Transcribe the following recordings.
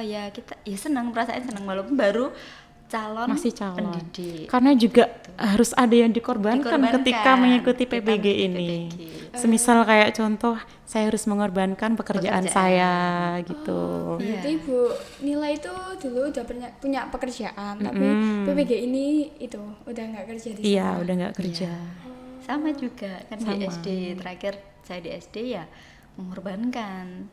Ya kita ya senang, perasaan senang walaupun baru masih calon. pendidik. Karena juga harus ada yang dikorbankan ketika mengikuti kita PPG ini. PPG. Semisal kayak contoh, saya harus mengorbankan pekerjaan saya gitu. Berarti Bu Nila itu dulu udah punya pekerjaan, tapi PPG ini itu udah nggak kerja di sana. Iya, udah nggak kerja. Sama juga kan di Sama. SD, terakhir saya di SD ya mengorbankan.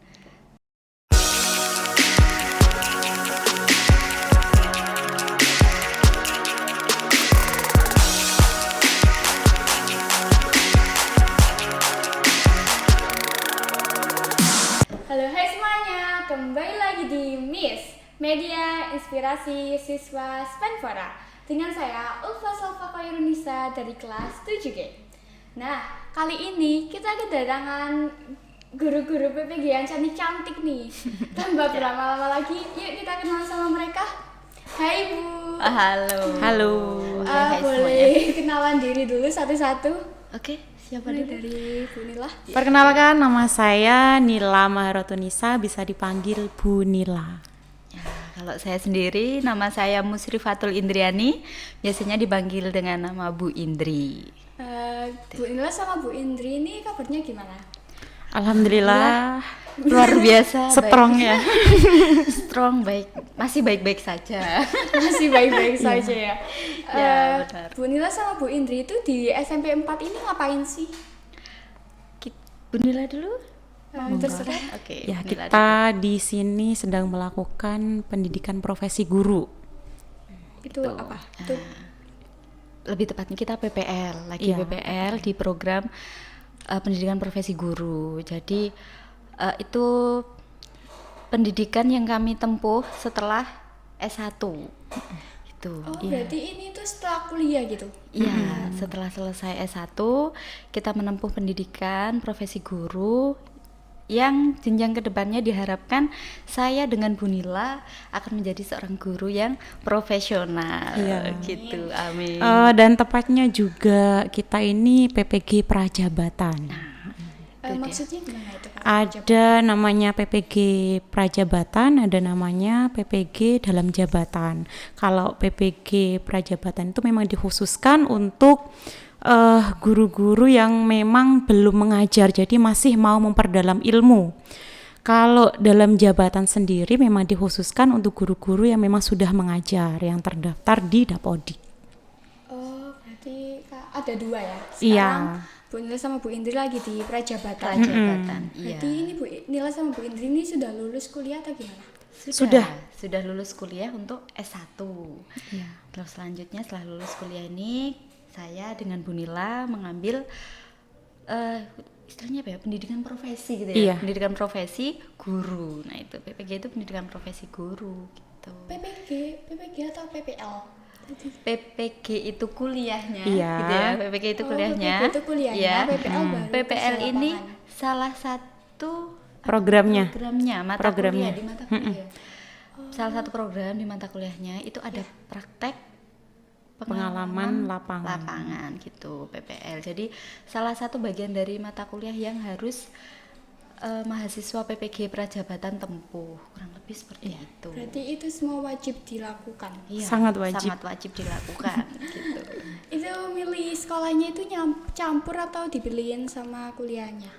Halo, hai semuanya, kembali lagi di Miss Media Inspirasi Siswa Spenfora dengan saya Ulfa Salva Khairunisa dari kelas 7G. Nah, kali ini kita kedatangan guru-guru PPG yang cantik-cantik nih. Tanpa berlama-lama lagi, yuk kita kenal sama mereka. Hai Bu. Halo. Halo. Hai Boleh kenalan diri dulu satu-satu. Oke, siapa Ini dulu? dari Bu Nila. Perkenalkan, nama saya Nila Maharotunisa, bisa dipanggil Bu Nila. Ya, kalau saya sendiri nama saya Musrifatul Indriani, biasanya dipanggil dengan nama Bu Indri. Bu Nila sama Bu Indri ini kabarnya gimana? Alhamdulillah, Luar biasa, strong ya. strong, baik, masih baik-baik saja. Masih baik-baik saja ya. Ya, benar. Bu Nila sama Bu Indri itu di SMP 4 ini ngapain sih? Bu Nila dulu? Terserah. Oke. Ya, Nila kita di sini sedang melakukan pendidikan profesi guru. Itu apa? Itu lebih tepatnya kita PPL lagi. Iya. PPL di program pendidikan profesi guru. Jadi itu pendidikan yang kami tempuh setelah S1 itu. berarti ini tuh setelah kuliah gitu. Iya, setelah selesai S1 kita menempuh pendidikan profesi guru yang jenjang kedepannya diharapkan saya dengan Bu Nila akan menjadi seorang guru yang profesional. Iya. Gitu, amin. Dan tepatnya juga kita ini PPG Prajabatan. Maksudnya gimana itu? Kak? Ada namanya PPG Prajabatan, ada namanya PPG dalam jabatan. Kalau PPG Prajabatan itu memang dikhususkan untuk guru-guru yang memang belum mengajar, jadi masih mau memperdalam ilmu. Kalau dalam jabatan sendiri memang dikhususkan untuk guru-guru yang memang sudah mengajar, yang terdaftar di Dapodi. Oh, berarti ada dua ya? Iya. Sekarang Bu Nila sama Bu Indri lagi di Prajabatan. Prajabatan, iya. Berarti ini Bu Nila sama Bu Indri ini sudah lulus kuliah atau gimana? Sudah lulus kuliah untuk S1. Iya. Terus selanjutnya setelah lulus kuliah ini saya dengan Bu Nila mengambil istilahnya apa ya, pendidikan profesi gitu ya. Iya. Pendidikan profesi guru. Nah, itu PPG itu pendidikan profesi guru gitu. PPG atau PPL? PPG itu kuliahnya Iya. gitu ya. PPG itu kuliahnya. PPG itu kuliahnya, Ya. PPL baru PPL kerja ini lapangan. salah satu Programnya. mata Programnya. kuliah di mata kuliah. Salah satu program di mata kuliahnya itu ada praktek Pengalaman lapangan. gitu, PPL. Jadi salah satu bagian dari mata kuliah yang harus mahasiswa PPG Prajabatan tempuh, kurang lebih seperti itu. Berarti itu semua wajib dilakukan. Iya, sangat wajib. sangat wajib dilakukan gitu. Itu milih sekolahnya itu campur atau dipilihin sama kuliahnya?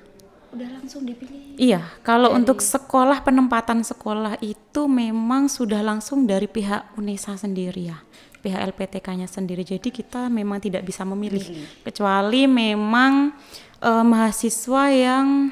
Udah langsung dipilih. Iya, kalau untuk sekolah, penempatan sekolah itu memang sudah langsung dari pihak UNESA sendiri ya, pihak LPTK-nya sendiri. Jadi kita memang tidak bisa memilih. Kecuali memang mahasiswa yang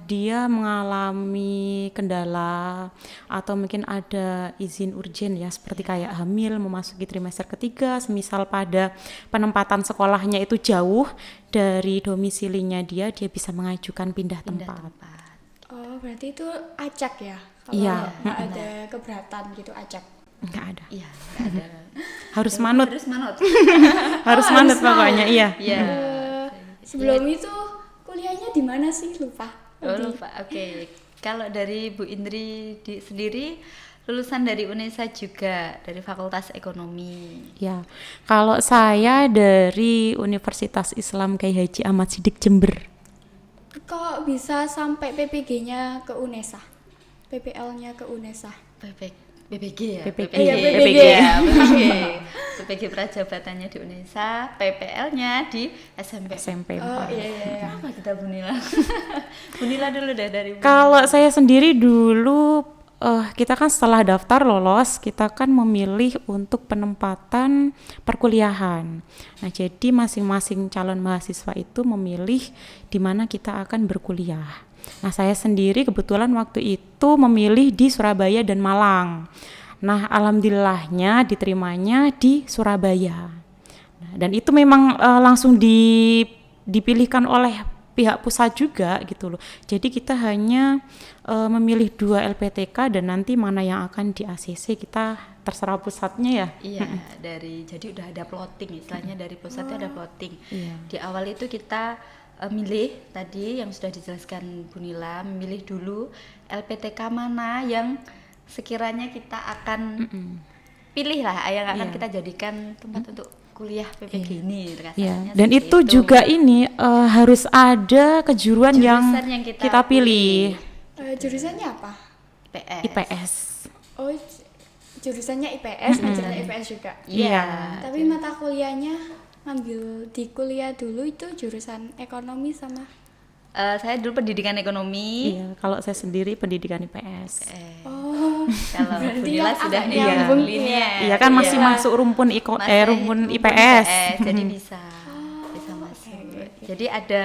dia mengalami kendala atau mungkin ada izin urgen ya, seperti kayak hamil memasuki trimester ketiga, semisal pada penempatan sekolahnya itu jauh dari domisilinya, dia bisa mengajukan pindah tempat. Oh, berarti itu acak ya? Kalau Iya. nggak ada keberatan gitu, acak. Enggak ada. Iya, nggak ada. Harus manut. Harus manut. Harus manut pokoknya, iya. Iya. Sebelum itu kuliahnya di mana sih? Lupa. Oh, lupa. Oke. Kalau dari Bu Indri sendiri lulusan dari UNESA juga, dari Fakultas Ekonomi. Ya, kalau saya dari Universitas Islam Kyai Haji Ahmad Siddiq Jember. Kok bisa sampai PPG-nya ke UNESA? PPL-nya ke UNESA? PPG ya, PPG. Iya, PPG. ya, PPG. PPG prajabatannya di UNESA, PPL-nya di SMP. SMP Oh 4. iya. Apa kita Bunila? Bunila dulu deh dari Bunila. Kalau saya sendiri dulu kita kan setelah daftar lolos, kita kan memilih untuk penempatan perkuliahan. Nah, jadi masing-masing calon mahasiswa itu memilih di mana kita akan berkuliah. Nah, saya sendiri kebetulan waktu itu memilih di Surabaya dan Malang. Nah, alhamdulillahnya diterimanya di Surabaya. Nah, dan itu memang langsung dipilihkan oleh pihak pusat juga gitu loh. Jadi kita hanya memilih 2 LPTK dan nanti mana yang akan di ACC kita terserah pusatnya ya. Iya, jadi udah ada plotting, istilahnya dari pusat itu ada plotting. Iya. Di awal itu kita milih tadi yang sudah dijelaskan Bu Nila, memilih dulu LPTK mana yang sekiranya kita akan pilih lah, yang akan Iya. kita jadikan tempat untuk kuliah PPG ini Iya. kasarnya Dan seperti itu juga ini harus ada kejuruan yang Jurusan yang kita pilih. Jurusannya apa? IPS. IPS. Oh, jurusannya IPS, ngajarnya IPS juga. Iya. Tapi mata kuliahnya ngambil di kuliah dulu itu jurusan ekonomi sama. Saya dulu pendidikan ekonomi. Iya, kalau saya sendiri pendidikan IPS. Oh, Kalau Bu berarti Nila yang sudah agak iya, nyambung, linear. Iya kan masih Iya. masuk rumpun Masih rumpun rumpun IPS. jadi bisa masuk. Jadi ada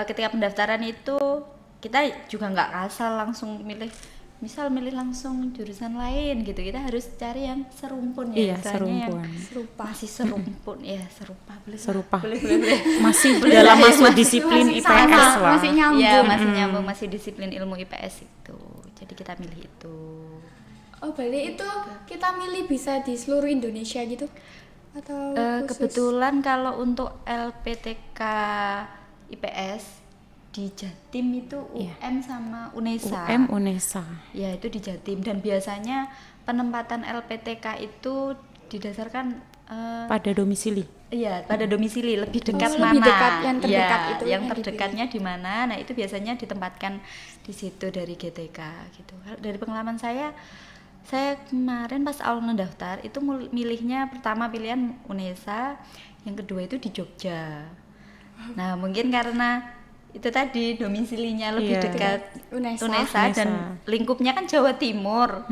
ketika pendaftaran itu kita juga nggak asal langsung milih, misal milih langsung jurusan lain gitu. Kita harus cari yang serumpun ya, Iya, istilahnya yang serumpun. serupa. masih serumpun ya, serupa boleh lah. Serupa. boleh. Masih Boleh dalam lah ya, masuk masih- disiplin masih IPS sama, lah. masih nyambung. Iya, masih nyambung, masih disiplin ilmu IPS itu. Jadi kita milih itu. Oh, berarti itu kita milih bisa di seluruh Indonesia gitu? Atau khusus? Kebetulan kalau untuk LPTK IPS di Jatim itu UM sama UNESA. UM UNESA. Ya, itu di Jatim, dan biasanya penempatan LPTK itu didasarkan Pada domisili. iya, pada domisili lebih dekat lebih mana. dekat, yang terdekat Iya, itu yang yang terdekatnya di mana. Nah, itu biasanya ditempatkan di situ dari GTK gitu. Kalau dari pengalaman saya kemarin pas awal mendaftar itu milihnya pertama pilihan UNESA, yang kedua itu di Jogja. Nah, mungkin karena itu tadi domisilinya lebih Iya. dekat UNESA. UNESA dan UNESA. lingkupnya kan Jawa Timur.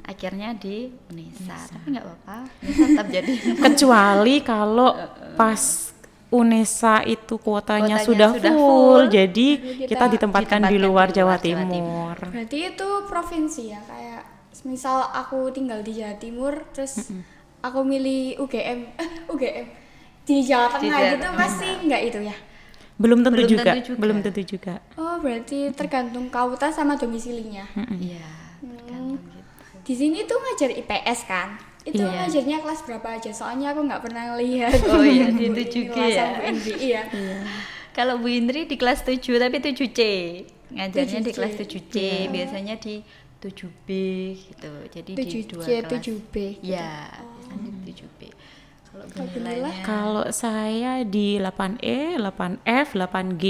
Akhirnya di UNESA, tapi nggak apa-apa, UNESA tetap jadi. Kecuali kalau pas UNESA itu kuotanya Kuotanya sudah sudah full, full, jadi kita kita ditempatkan di luar Jawa Timur. Berarti itu provinsi ya, kayak misal aku tinggal di Jawa Timur terus aku milih UGM di Jawa Tengah Jawa gitu Tengah. pasti enggak itu ya. Belum tentu Belum juga, tentu juga. belum tentu juga. Oh, berarti tergantung kauta sama domisilinya. Iya, tergantung gitu. Di sini tuh ngajar IPS kan? Itu Iya. ngajarnya kelas berapa aja? Soalnya aku nggak pernah lihat. Oh iya, di Bu itu juga Indri ya. sama Bu Indri, iya. Kalau Bu Indri di kelas 7 tapi 7C. Ngajarnya di 7C. kelas 7C, biasanya di 7B gitu. Jadi di 7C, dua kelas. 7B. Iya, biasanya di 7B. Kalau Bu Kalau nilainya Kalau saya di 8E, 8F, 8G.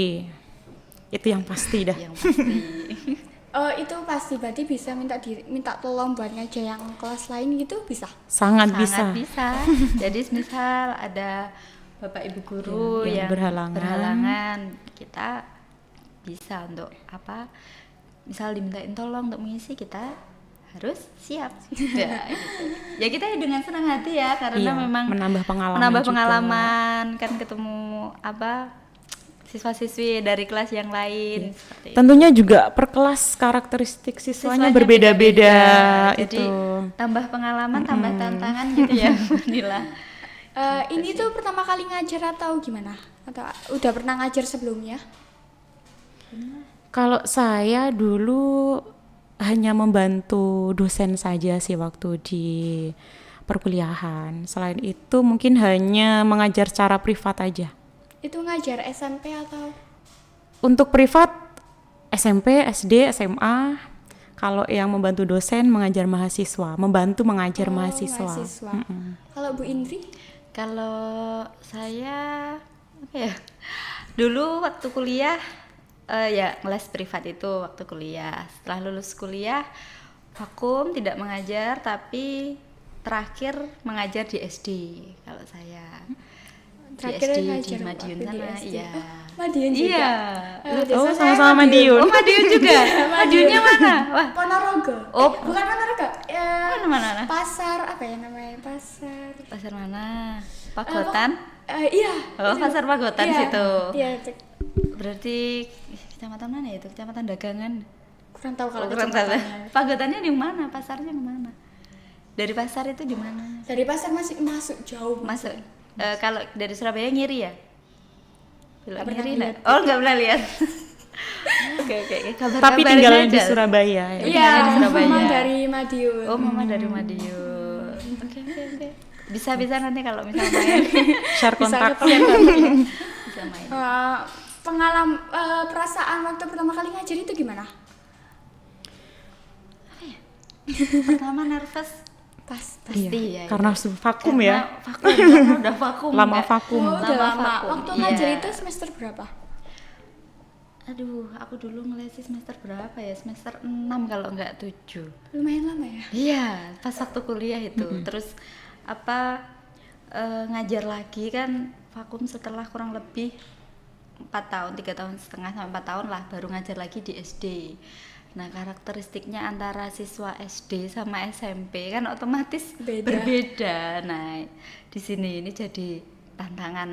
Itu yang pasti dah. yang pasti. Oh, itu pasti berarti bisa minta tolong buat ngajar yang kelas lain gitu bisa. Sangat Sangat bisa. bisa. Jadi misal ada Bapak Ibu guru Yang yang berhalangan, kita bisa untuk apa? Misal dimintain tolong untuk mengisi, kita harus siap. Ya, gitu. Ya kita dengan senang hati ya, karena Iya, memang menambah pengalaman menambah juga. pengalaman, kan ketemu apa? Siswa-siswi dari kelas yang lain seperti itu. Tentunya juga per kelas karakteristik siswanya Siswanya berbeda-beda Jadi itu. tambah pengalaman, tambah tantangan gitu ya, Nila. Ini tuh pertama kali ngajar atau gimana? Atau udah pernah ngajar sebelumnya? Kalau saya dulu hanya membantu dosen saja sih waktu di perkuliahan. Selain itu mungkin hanya mengajar secara privat aja. Itu ngajar SMP atau? Untuk privat SMP, SD, SMA. Kalau yang membantu dosen mengajar mahasiswa, membantu mengajar mahasiswa. Mahasiswa. Kalau Bu Indri? Kalau saya apa ya? Dulu waktu kuliah ya les privat itu waktu kuliah. Setelah lulus kuliah vakum tidak mengajar, tapi terakhir mengajar di SD kalau saya. Terakhir di SD ngajar di Madiun waktu di sana, SD. iya. Madiun juga. Iya. Oh, Desa saya sama-sama Madiun. Oh, Madiun juga. Madiunnya mana? Wah, Ponorogo. Oh. Bukan Ponorogo. Mana? Pasar apa ya namanya? Pasar. pasar mana? Pagotan? Iya. Oh, pasar Pagotan Iya. situ. Iya, itu. Berarti kecamatan mana ya itu? Kecamatan Dagangan. Kurang tahu kalau Kurang tahu. kecamatannya. Pagotannya di mana? Pasarnya di mana? Dari pasar itu di mana? Dari pasar masih masuk jauh. Masuk. Kalau dari Surabaya ngiri ya? Belok Nggak pernah ngiri lihat. nggak? Oh, nggak pernah lihat. Oke. Tapi tinggal di Surabaya ya. Iya, di Surabaya. mama dari Madiun. Oh, mama dari Madiun. Oke. Bisa nanti kalau misalnya main. Share Bisa kontak. ketemu. Bisa main. Pengalaman perasaan waktu pertama kali ngajar itu gimana? Pertama nervous Pasti ya. Karena vakum ya. Karena udah vakum. Lama Kak. vakum. Oh, udah lama. vakum, Waktu iya. ngajar itu semester berapa? Aduh, aku dulu ngelesi semester berapa ya? Semester 6 kalau nggak 7. Lumayan lama ya. Iya, pas waktu kuliah itu. Terus ngajar lagi kan vakum setelah kurang lebih 4 tahun, 3 tahun setengah sampai 4 tahun lah baru ngajar lagi di SD. Nah, karakteristiknya antara siswa SD sama SMP kan otomatis Beda. berbeda. Nah, di sini ini jadi tantangan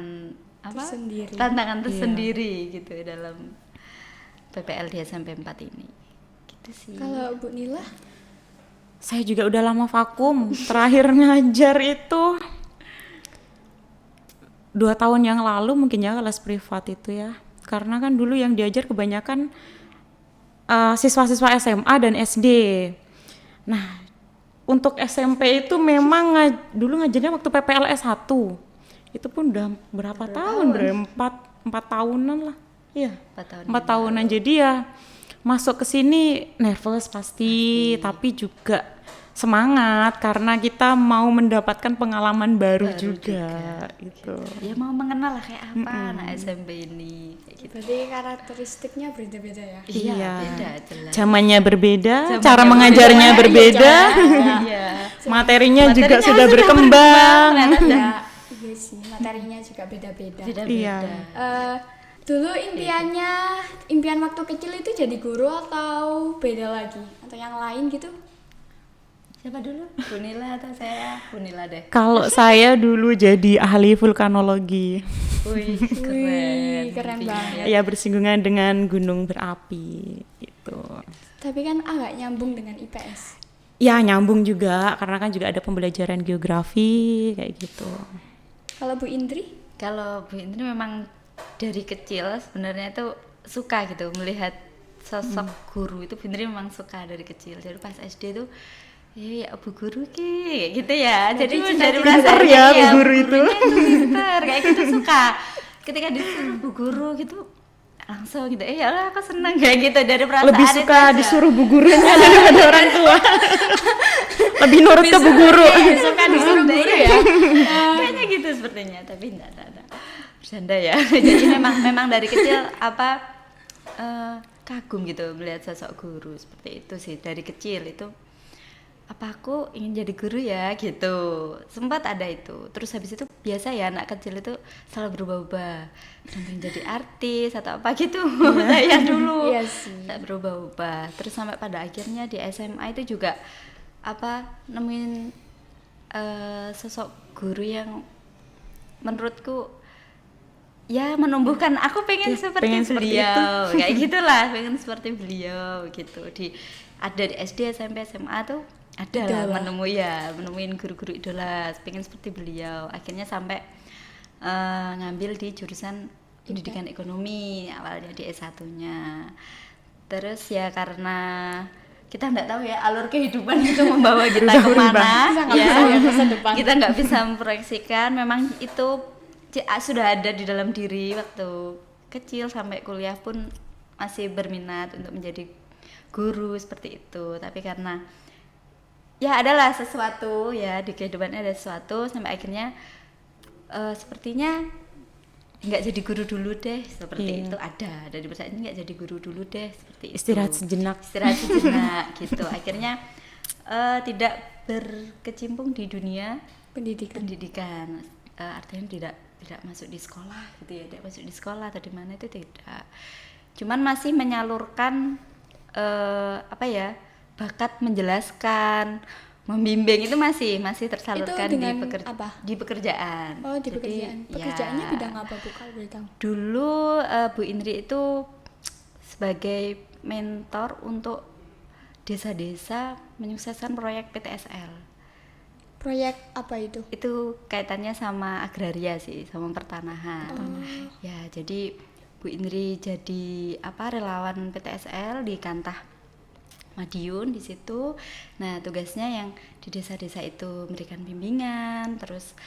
Tersendiri. Tantangan tersendiri gitu dalam PPL di SMP 4 ini. Gitu sih. Kalau Bu Nila? Saya juga udah lama vakum. Terakhir ngajar itu 2 tahun yang lalu mungkin ya, kelas privat itu ya. Karena kan dulu yang diajar kebanyakan siswa-siswa SMA dan SD. Nah, untuk SMP itu memang dulu ngajarnya waktu PPL S1. Itu pun udah berapa tahun? 4 tahunan lah. Iya, 4 tahunan. Jadi ya masuk ke sini nervous pasti, tapi juga semangat karena kita mau mendapatkan pengalaman baru juga gitu. Ya mau mengenal lah kayak apa anak SMP ini kayak gitu. Berarti karakteristiknya beda-beda ya? Iya, beda jelas. Zamannya berbeda, Zamannya cara mengajarnya berbeda, Iya. materinya juga Materinya sudah sudah berkembang. ternyata udah Iya sih, materinya juga beda-beda. beda-beda. Iya. Dulu impian waktu kecil itu jadi guru atau beda lagi? Atau yang lain gitu? Siapa dulu? Bu Nila atau saya? Bu Nila deh. Kalau saya dulu jadi ahli vulkanologi, Wih, Wih, keren Impian. banget. ya bersinggungan dengan gunung berapi gitu. Tapi kan agak nyambung dengan IPS. Ya nyambung juga karena kan juga ada pembelajaran geografi kayak gitu. Kalau Bu Indri? Kalau Bu Indri memang dari kecil sebenarnya itu suka gitu melihat sosok guru itu. Bu Indri memang suka dari kecil. Jadi pas SD tuh ya Bu Guru kayak gitu ya. Jadi dari Pinter ya Bu Guru itu. Pinter kayak gitu suka. Ketika disuruh Bu Guru gitu langsung gitu. Ya Allah aku seneng kayak gitu dari perasaan Lebih itu suka aja. disuruh bu gurunya daripada orang tua. Lebih nurut ke bu guru. Suka disuruh guru ya? Kayaknya gitu sepertinya, tapi enggak. Bercanda ya. Jadi memang dari kecil kagum gitu melihat sosok guru seperti itu sih dari kecil itu. Apa aku ingin jadi guru ya gitu, sempat ada itu. Terus habis itu biasa ya anak kecil itu selalu berubah-ubah, pengen jadi artis atau apa gitu. Saya dulu Iya sih. berubah-ubah. Terus sampai pada akhirnya di SMA itu juga nemuin sosok guru yang menurutku ya menumbuhkan aku pengen pengen seperti seperti beliau kayak gitulah, pengen seperti beliau gitu. Ada di SD SMP SMA tuh ada lah menemuin guru-guru idola, pengen seperti beliau. Akhirnya sampai ngambil di jurusan pendidikan ekonomi awalnya di S1-nya. Terus ya karena kita nggak tahu ya alur kehidupan itu membawa kita kemana ya, kita nggak bisa memproyeksikan. Memang itu sudah ada di dalam diri waktu kecil, sampai kuliah pun masih berminat untuk menjadi guru seperti itu. Tapi karena ya adalah sesuatu ya di kehidupannya, ada sesuatu sampai akhirnya sepertinya nggak jadi guru dulu deh seperti itu. Ada di perasaan ini nggak jadi guru dulu deh seperti Istirahat itu. sejenak. Gitu. Akhirnya Tidak berkecimpung di dunia Pendidikan. pendidikan. Artinya tidak masuk di sekolah gitu ya, tidak masuk di sekolah atau di mana itu tidak. Cuman masih menyalurkan bakat menjelaskan, membimbing itu masih tersalurkan Itu dengan apa? di pekerjaan. Oh, di Jadi, pekerjaan. Pekerjaannya ya, bidang apa Bu kalau boleh tahu? dulu Bu Indri itu sebagai mentor untuk desa-desa menyukseskan proyek PTSL. Proyek apa itu? Itu kaitannya sama agraria sih, sama pertanahan. Ya, jadi Bu Indri jadi relawan PTSL di Kantah Madiun di situ. Nah, tugasnya yang di desa-desa itu memberikan bimbingan, terus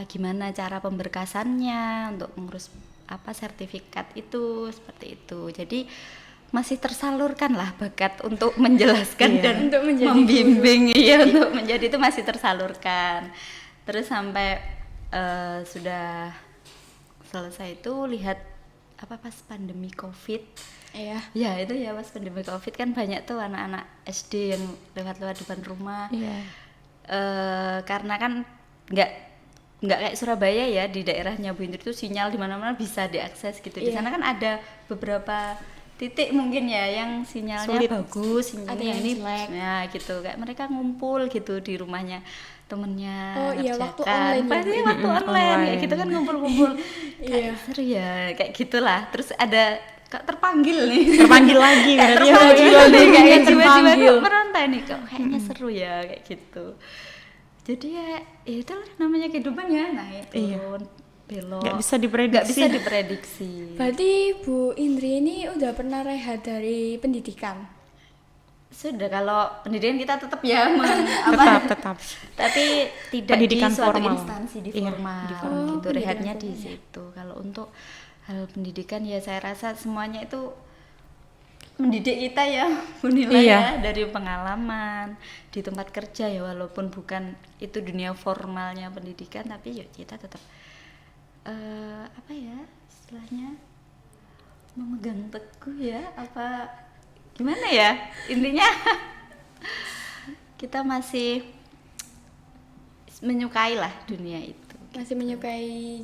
gimana cara pemberkasannya untuk mengurus sertifikat itu, seperti itu. Jadi masih tersalurkan lah bakat untuk menjelaskan dan Untuk menjadi membimbing ya, untuk menjadi itu masih tersalurkan. Terus sampai sudah selesai itu lihat pas pandemi Covid. Iya. Ya itu ya, pas pandemi Covid kan banyak tuh anak-anak SD yang lewat-lewat depan rumah. Iya. Karena kan nggak kayak Surabaya ya, di daerahnya Bu Indri itu sinyal di mana-mana bisa diakses gitu. Di Iya. sana kan ada beberapa titik mungkin ya yang sinyalnya Sulit. bagus, sinyalnya Ada yang ini jelek. ya gitu. Kayak mereka ngumpul gitu di rumahnya temennya Oh iya, waktu ngerjakan. online ya, Pasti Bu? waktu online kayak gitu kan ngumpul-ngumpul. Iya. Kayak seru ya, kayak gitulah. Terus ada kok terpanggil nih. Terpanggil lagi berarti ya. Terpanggil nih, kayak jiwa-jiwa Terpanggil. kok merontai nih, kok kayaknya seru ya kayak gitu. Jadi ya itu namanya kehidupan ya, naik Iya. turun belok, Nggak bisa diprediksi. nggak bisa diprediksi. Berarti Bu Indri ini udah pernah rehat dari pendidikan. Sudah, kalau pendidikan kita tetap ya tetap tapi tidak Pendidikan di suatu formal. instansi di Iya, formal, di formal. gitu, Oh, rehatnya pendidikan di formal. situ. Kalau untuk hal pendidikan ya saya rasa semuanya itu mendidik kita ya, menilai Iya. ya dari pengalaman di tempat kerja ya, walaupun bukan itu dunia formalnya pendidikan, tapi ya kita tetap istilahnya memegang teguh ya, gimana ya, intinya kita masih menyukai lah dunia itu. Masih menyukai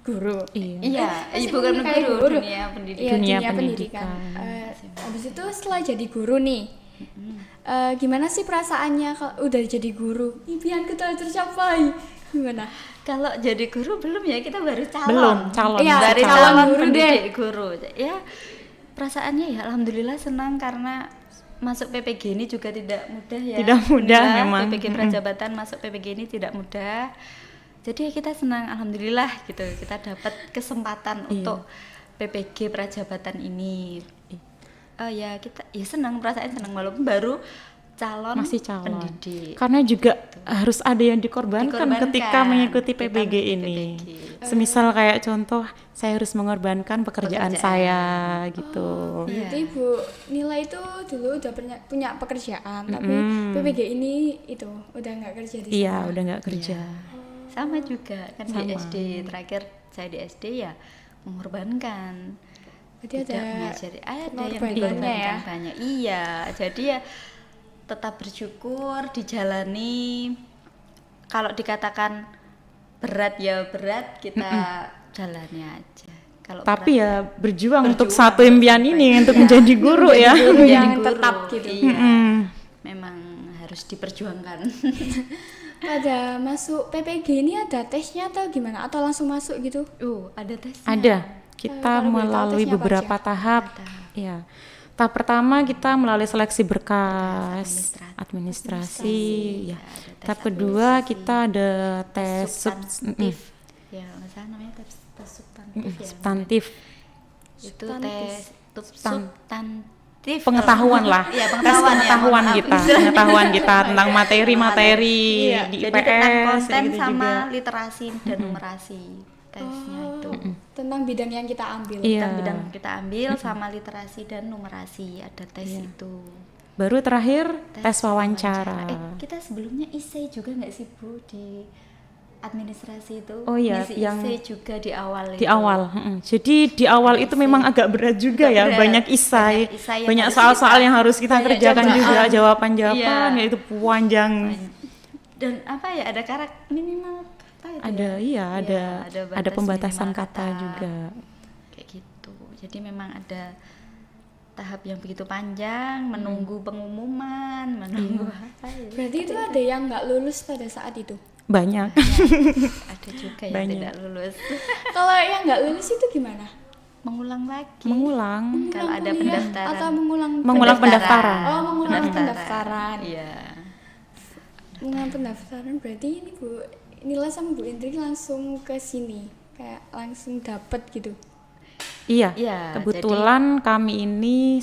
guru. Iya, Masih bukan menyukai guru, dunia pendidikan. Iya, Dunia dunia pendidikan. pendidikan. Habis itu setelah jadi guru nih, gimana sih perasaannya kalau udah jadi guru? Impian kita tercapai. Gimana? Kalau jadi guru belum ya, kita baru calon. Belum, calon. Iya, Dari calon calon guru pendidik guru. Ya, perasaannya ya alhamdulillah senang karena masuk PPG ini juga tidak mudah ya. Tidak mudah Alhamdulillah, memang. PPG Prajabatan masuk PPG ini tidak mudah. Jadi ya kita senang alhamdulillah gitu. Kita dapat kesempatan untuk PPG Prajabatan ini. Ya kita ya senang, perasaan senang walaupun baru masih calon. pendidik. Karena juga harus ada yang dikorbankan ketika mengikuti kita PPG mengikuti ini. PPG. Semisal kayak contoh, saya harus mengorbankan pekerjaan saya gitu. Berarti Bu Nila itu dulu udah punya pekerjaan, tapi PPG ini itu udah nggak kerja di sana. Iya, udah nggak kerja. Sama juga kan di Sama. SD, terakhir saya di SD ya mengorbankan. Berarti Tidak ada mengajari, ada yang pengorbanannya dikorbankan ya. banyak. Iya, jadi ya tetap bersyukur, dijalani. Kalau dikatakan berat ya berat, kita jalani aja. Kalau Tapi berat, ya berjuang untuk berjuang satu impian ini untuk Iya. menjadi guru ya. guru menjadi yang guru, tetap gitu. Iya. Mm-mm. Memang harus diperjuangkan. Pada masuk PPG ini ada tesnya atau gimana? Atau langsung masuk gitu? Ada tesnya. Ada. Kita kalau boleh tahu melalui tesnya apa beberapa aja? tahap. Ya. Tahap pertama kita melalui seleksi berkas, Administrasi. administrasi. Ya. ada tes Tahap kedua kita ada tes substantif. Ya, nggak salah namanya tes substantif ya. substantif. Itu Substantif. tes substantif. Pengetahuan lah. Iya, Tes pengetahuan ya, pengetahuan mohon kita, maaf. pengetahuan kita tentang materi-materi Iya. di Jadi IPS tentang kayak konten gitu sama juga. literasi dan numerasi tesnya itu. Tentang bidang yang kita ambil. Iya. Tentang bidang kita ambil sama literasi dan numerasi, ada tes itu. Baru terakhir tes wawancara. Kita sebelumnya isai juga nggak sih Bu di administrasi itu Oh iya, ngisi yang IC juga di awal di itu. awal. Jadi di awal itu memang agak berat juga ya, berat. banyak isai, Banyak isai yang banyak harus soal-soal kita- yang harus kita banyak kerjakan cobaan. juga, jawaban-jawaban Iya. ya itu panjang. Dan apa ya, ada karakter minimal kata itu Ada ya? iya, Iya, ada batas pembatasan minimal kata juga. kayak gitu. Jadi memang ada tahap yang begitu panjang, menunggu pengumuman, menunggu apa ya. Berarti itu ada yang nggak lulus pada saat itu. Banyak. Ada juga yang Banyak. tidak lulus. Kalau yang nggak lulus itu gimana? Mengulang lagi. Mengulang. Kalau ada kuliah pendaftaran. atau mengulang Pendaftaran. Oh, mengulang pendaftaran. Iya. Mengulang pendaftaran berarti ini Bu Nila sama Bu Indri langsung ke sini, kayak langsung dapet gitu. Iya, Iya, kebetulan kami ini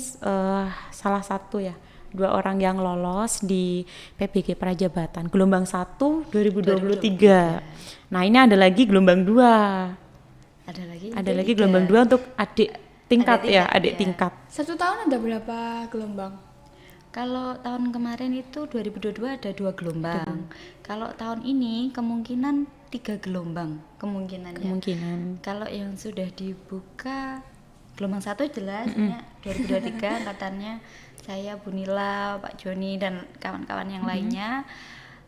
salah satu ya, 2 orang yang lolos di PBG Prajabatan gelombang 1 2023. Nah, ini ada lagi gelombang 2. Ada lagi. Ada lagi gelombang 2 untuk adik tingkat ya, adik ya. tingkat. Satu tahun ada berapa gelombang? Kalau tahun kemarin itu 2022 ada 2 gelombang. Kalau tahun ini kemungkinan 3 gelombang kemungkinannya. Kemungkinan. Kalau yang sudah dibuka gelombang 1 jelas ya 2023 angkatannya saya, Bu Nila, Pak Joni dan kawan-kawan yang lainnya.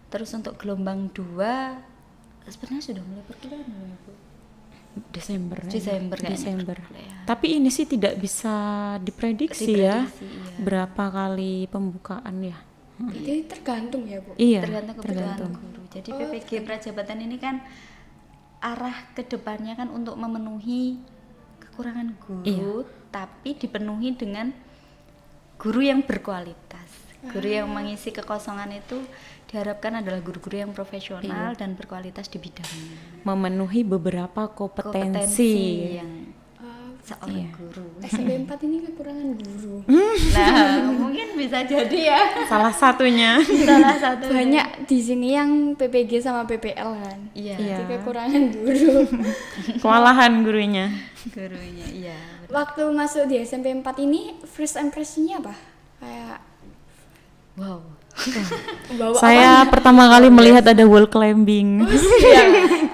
Terus untuk gelombang 2 sebenarnya sudah mulai berkeliaran ya, Bu. Desember Desember kayaknya. Desember. Ya. Tapi ini sih tidak bisa diprediksi ya, Diprediksi, iya. berapa kali pembukaan ya. Jadi tergantung ya Bu. Iya, Tergantung kebutuhan guru. Jadi PPG Prajabatan ini kan arah kedepannya kan untuk memenuhi kekurangan guru, tapi dipenuhi dengan guru yang berkualitas. Guru yang mengisi kekosongan itu diharapkan adalah guru-guru yang profesional dan berkualitas di bidangnya. Memenuhi beberapa kompetensi. yang seorang guru. SMP 4 ini kekurangan guru. Nah, mungkin bisa jadi ya. Salah satunya. Salah satu. Banyak di sini yang PPG sama PPL kan. Iya, Jadi kekurangan guru. Kewalahan gurunya. gurunya. Iya. Waktu masuk di SMP 4 ini first impression-nya apa? Kayak Wow. bawa Saya pertama kali melihat ada wall climbing.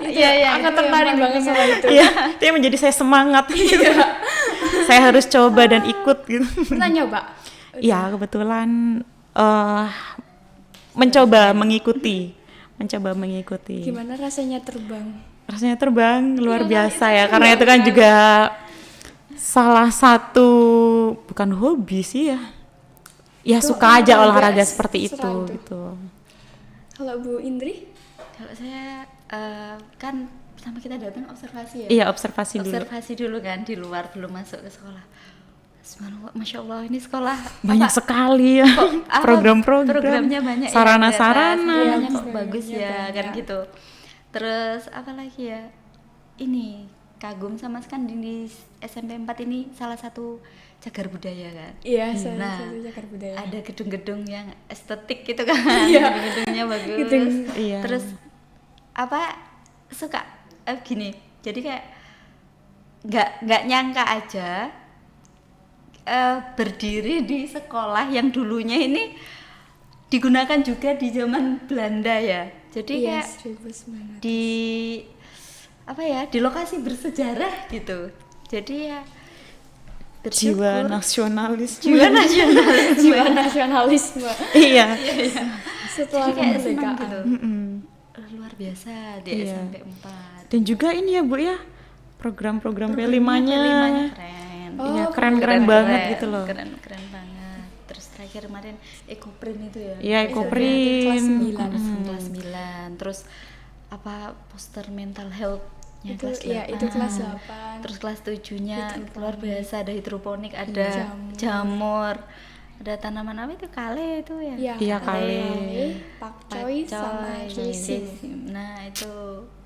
Iya, aku tertarik banget sama itu. Iya, itu yang menjadi saya semangat. Saya harus coba dan ikut gitu. Pernah nyoba? Iya, kebetulan mencoba mengikuti. Gimana rasanya terbang? Rasanya terbang luar biasa ya, karena itu kan juga salah satu bukan hobi sih ya. Ya suka aja olahraga seperti itu serah itu. gitu. Kalau Bu Indri? Kalau saya kan pertama kita datang observasi ya. Iya, observasi dulu. Observasi dulu kan di luar belum masuk ke sekolah. Subhanallah, Masya Allah ini sekolah Banyak sekali ya apa, program-program, programnya banyak sarana-sarana. ya, Iya, kok bagus ya banyak. kan gitu. Terus apa lagi ya, ini kagum sama Skandin di SMP 4 ini salah satu cagar budaya kan. Iya, salah Nah, satu cagar budaya. ada gedung-gedung yang estetik gitu kan. Gedung-gedungnya bagus. Iya. Terus apa suka gini, jadi kayak nggak nyangka aja berdiri di sekolah yang dulunya ini digunakan juga di zaman Belanda ya. Jadi Iya, kayak 1900. di apa ya, di lokasi bersejarah gitu. Jadi ya Jiwa bersyukur. nasionalis. Jiwa nasionalis. Jiwa nasionalisme Iya. setelah Kayak senang kemerdekaan. gitu. Luar biasa di Iya. SMP 4. Dan juga ini ya Bu ya, program-program P5-nya. P5-nya keren. Iya, keren-keren banget gitu loh. Keren banget. Terus terakhir kemarin Ekoprint itu ya. Iya, Kelas Ekoprint. 9. Kelas 9. Terus apa poster mental health-nya Itu kelas 8. ya, itu kelas 8. Terus kelas 7-nya luar biasa, ada hidroponik, ada Jamur. jamur. Ada tanaman apa itu? Kale itu ya. Iya, kale. Pakcoy sama Kisim. Nah, itu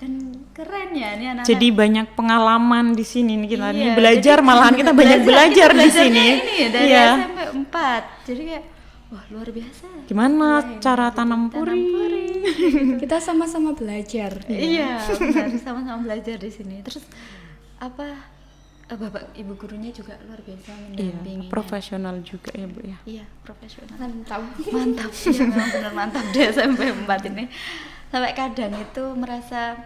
kan keren ya ini anak-anak. Jadi banyak pengalaman di sini nih kita nih Iya, belajar, jadi malahan kita banyak belajar di belajarnya sini. ini dari Iya. SMP 4. Jadi kayak wah, luar biasa. Gimana cara tanam puri? Kita sama-sama belajar. Iya, benar, sama-sama belajar di sini. Terus apa Bapak Ibu gurunya juga luar biasa Iya, mendampingi. profesional juga ya Bu ya. Iya, profesional. Mantap. Mantap, iya memang benar mantap di SMP 4 ini. sampai kadang itu merasa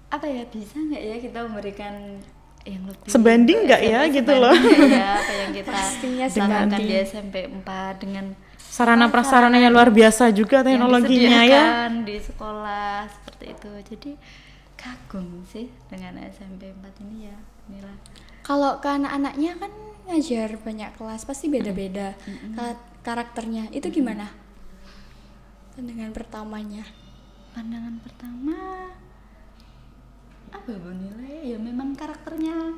apa ya, bisa nggak ya kita memberikan yang lebih Sebanding nggak ya, sebanding gitu loh. nggak ya apa yang kita Pastinya lakukan sebanding. di SMP 4 dengan Sarana prasarananya luar biasa juga yang teknologinya ya. disediakan di sekolah seperti itu. Jadi kagum sih dengan SMP 4 ini ya, Nila. Kalau ke anak-anaknya kan ngajar banyak kelas, pasti beda-beda karakternya. Itu gimana? Pandangan pertamanya. Pandangan pertama apa Bu Nila ya, memang karakternya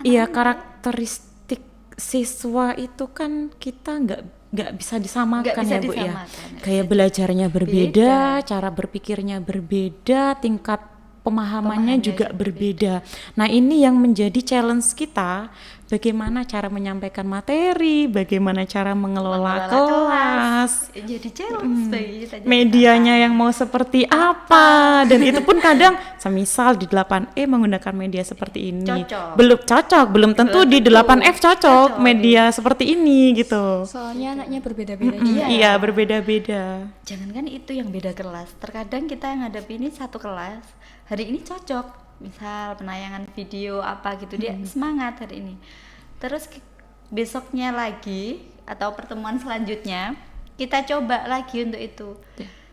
Iya, karakteristik siswa itu kan kita nggak bisa disamakan Nggak bisa ya Bu ya. disamakan. Gaya belajarnya berbeda, cara berpikirnya berbeda, tingkat pemahamannya juga berbeda. Nah, ini yang menjadi challenge kita, bagaimana cara menyampaikan materi, bagaimana cara mengelola kelas. jadi challenge bagi kita. Jadi Medianya yang mau seperti apa, dan itu pun kadang semisal di 8E menggunakan media seperti ini Cocok. belum tentu di tentu. 8F cocok Cocok, media seperti ini gitu. Soalnya anaknya berbeda-beda juga. Iya, berbeda-beda. jangankan itu yang beda kelas, terkadang kita yang hadapi ini satu kelas, hari ini cocok, misal penayangan video apa gitu, dia semangat hari ini, terus besoknya lagi atau pertemuan selanjutnya kita coba lagi untuk itu,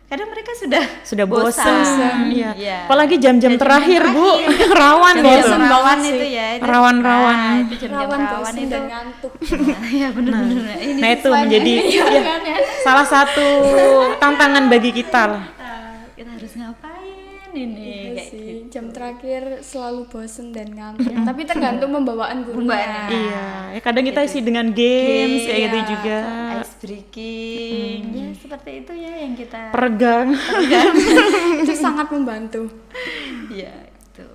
kadang mereka sudah bosan. Iya. Iya. Apalagi jam-jam terakhir Bu, rawan Jam-jam gitu. rawan sih. itu ya, itu. Rawan-rawan. Nah, itu jam-jam Rawan rawan bosan itu dan ngantuk. ya benar-benar ini Nah, itu siswanya. menjadi Iya, ya, kan ya. salah satu tantangan bagi kita lah. Kita harus ngapain ini Iya kayak sih, gitu. jam terakhir selalu bosen dan ngantuk. Tapi tergantung pembawaan gurunya. Pembawaan. Iya, ya kadang kita isi dengan games kayak gitu Iya. juga. Ice breaking ya seperti itu ya yang kita Peregang. Itu sangat membantu. ya itu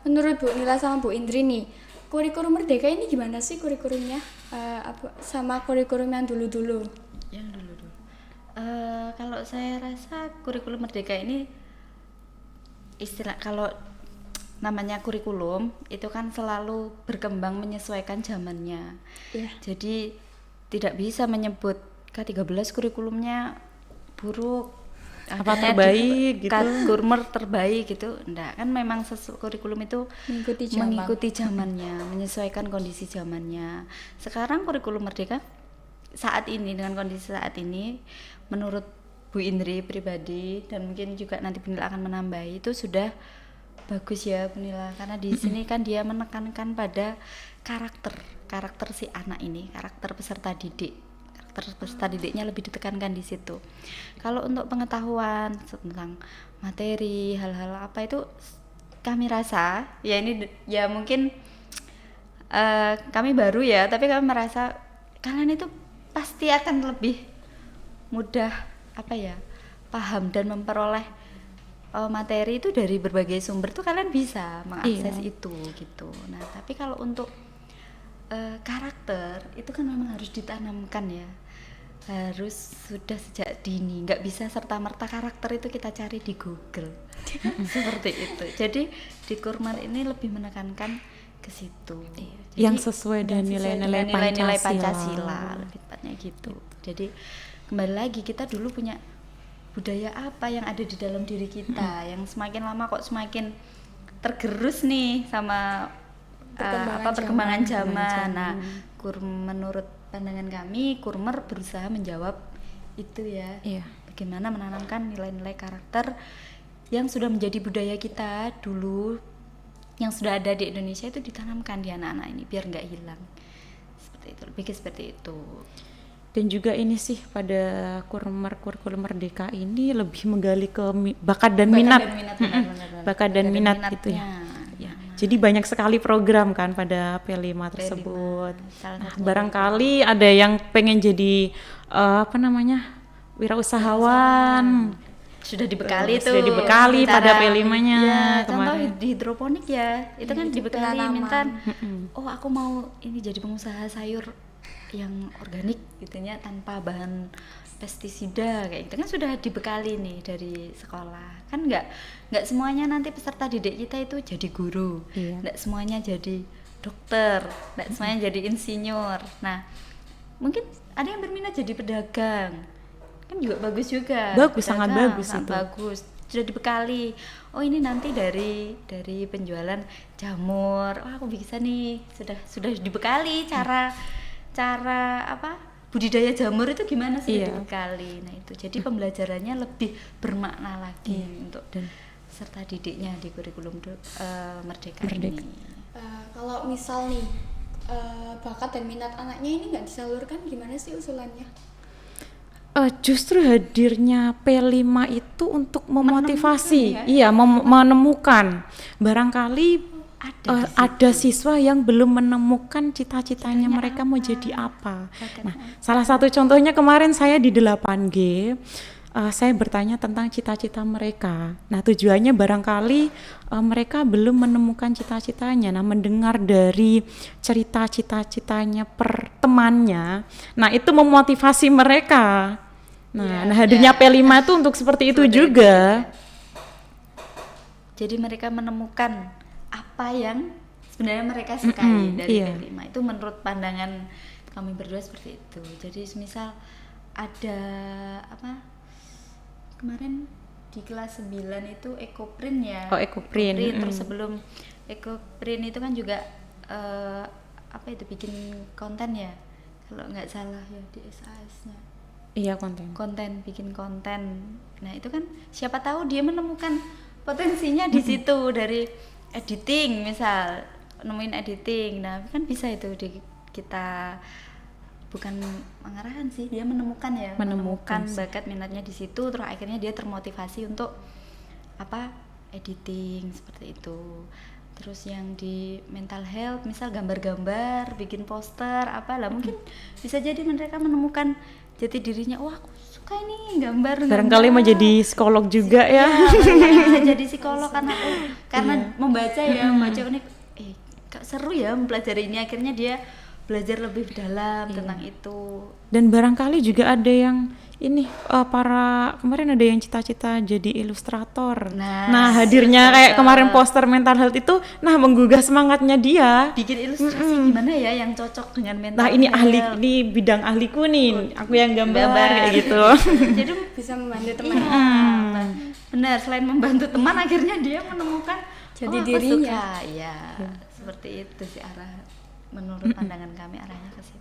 Menurut Bu Nila sama Bu Indri nih, kurikulum Merdeka ini gimana sih kurikulumnya? Apa sama kurikulum yang dulu-dulu? yang dulu kalau saya rasa kurikulum Merdeka ini istilah, kalau namanya kurikulum itu kan selalu berkembang menyesuaikan zamannya. Iya. Jadi tidak bisa menyebut K13 kurikulumnya buruk, Apa akhirnya terbaik gitu. Kurmer terbaik gitu. Enggak, kan memang kurikulum itu Mengikuti zaman. mengikuti zamannya, menyesuaikan kondisi zamannya. Sekarang kurikulum Merdeka saat ini dengan kondisi saat ini menurut Bu Indri pribadi dan mungkin juga nanti Bu Nila akan menambahi, itu sudah bagus ya Bu Nila, karena di sini kan dia menekankan pada karakter si anak ini, karakter peserta didiknya lebih ditekankan di situ. Kalau untuk pengetahuan tentang materi hal-hal apa itu kami rasa ya ini ya mungkin kami baru ya, tapi kami merasa kalian itu pasti akan lebih mudah apa ya, paham dan memperoleh materi itu dari berbagai sumber tuh kalian bisa mengakses itu gitu. Nah tapi kalau untuk karakter itu kan memang harus ditanamkan ya, harus sudah sejak dini, nggak bisa serta-merta karakter itu kita cari di Google seperti itu. Jadi di Kurmer ini lebih menekankan ke situ. Jadi, Yang sesuai dengan nilai-nilai Pancasila lebih tepatnya gitu. Jadi kembali lagi kita dulu punya budaya apa yang ada di dalam diri kita yang semakin lama kok semakin tergerus nih sama perkembangan zaman. Nah, menurut pandangan kami Kurmer berusaha menjawab itu ya. Iya. Bagaimana menanamkan nilai-nilai karakter yang sudah menjadi budaya kita dulu, yang sudah ada di Indonesia itu ditanamkan di anak-anak ini biar nggak hilang. Seperti itu, lebih seperti itu. Dan juga ini sih pada kurikulum Merdeka ini lebih menggali ke bakat dan minat. Bakat dan minat gitu ya. Jadi banyak sekali program kan pada P5 tersebut. Nah, barangkali ada yang pengen jadi wirausahawan. Sudah dibekali tuh. Sudah dibekali pada P5-nya ya, contoh kemarin. di hidroponik ya. Itu kan dibekali penanaman. minta, oh aku mau ini jadi pengusaha sayur yang organik gitu ya, tanpa bahan pestisida kayak gitu kan sudah dibekali nih dari sekolah. Kan nggak semuanya nanti peserta didik kita itu jadi guru, nggak semuanya jadi dokter, nggak semuanya jadi insinyur. Nah mungkin ada yang berminat jadi pedagang, kan juga bagus juga. Bagus, sangat bagus sangat itu. bagus. Sudah dibekali. Oh ini nanti dari penjualan jamur. Wah aku bisa nih. Sudah dibekali cara apa? Budidaya jamur itu gimana sih Iya. dibekali. Nah itu jadi pembelajarannya lebih bermakna lagi untuk Dan serta didiknya di kurikulum Merdeka Merdeka. ini. Kalau misal nih bakat dan minat anaknya ini nggak disalurkan, gimana sih usulannya? Justru hadirnya P5 itu untuk memotivasi, Menemukan ya? menemukan. Barangkali Ada di ada siswa yang belum menemukan cita-citanya Citanya mereka mau apa? jadi apa. Bakatnya Nah, salah satu contohnya kemarin saya di 8G, saya bertanya tentang cita-cita mereka. Nah, tujuannya barangkali mereka belum menemukan cita-citanya. Nah, mendengar dari cerita cita-citanya per temannya, nah itu memotivasi mereka. Nah, Iya, hadirnya iya. P5 itu untuk seperti itu Seperti itu juga. Jadi mereka menemukan apa yang sebenarnya mereka sukai dari iya. P5. Itu menurut pandangan kami berdua seperti itu. Jadi misal ada apa kemarin di kelas 9 itu ekoprint ya. Oh, ekoprint. Terus sebelum ekoprint itu kan juga apa itu bikin konten ya. Kalau nggak salah ya di SAS-nya. Iya, konten. Bikin konten. Nah itu kan siapa tahu dia menemukan potensinya di situ dari editing, misal nemuin editing. Nah kan bisa itu kita bukan pengarahan sih, dia menemukan Menemukan sih. bakat minatnya di situ, terus akhirnya dia termotivasi untuk apa editing seperti itu. Terus yang di mental health misal gambar-gambar, bikin poster apa lah, mungkin bisa jadi mereka menemukan jati dirinya. Wah aku suka ini gambar. Barangkali mau jadi psikolog juga ya. Bisa jadi psikolog karena membaca ini kok seru ya mempelajari ini, akhirnya dia belajar lebih dalam tentang itu. Dan barangkali juga ada yang ini kemarin ada yang cita-cita jadi ilustrator. Nah, Hadirnya kayak ilustrator. kemarin poster mental health itu menggugah semangatnya dia. Bikin ilustrasi gimana ya yang cocok dengan mental Nah, ini health. ini bidang ahliku nih. Aku yang gambar kayak gitu. Jadi Bisa membantu teman. benar, selain membantu teman akhirnya dia menemukan Jadi aku dirinya. suka. Ya, seperti itu sih menurut pandangan kami arahnya ke situ.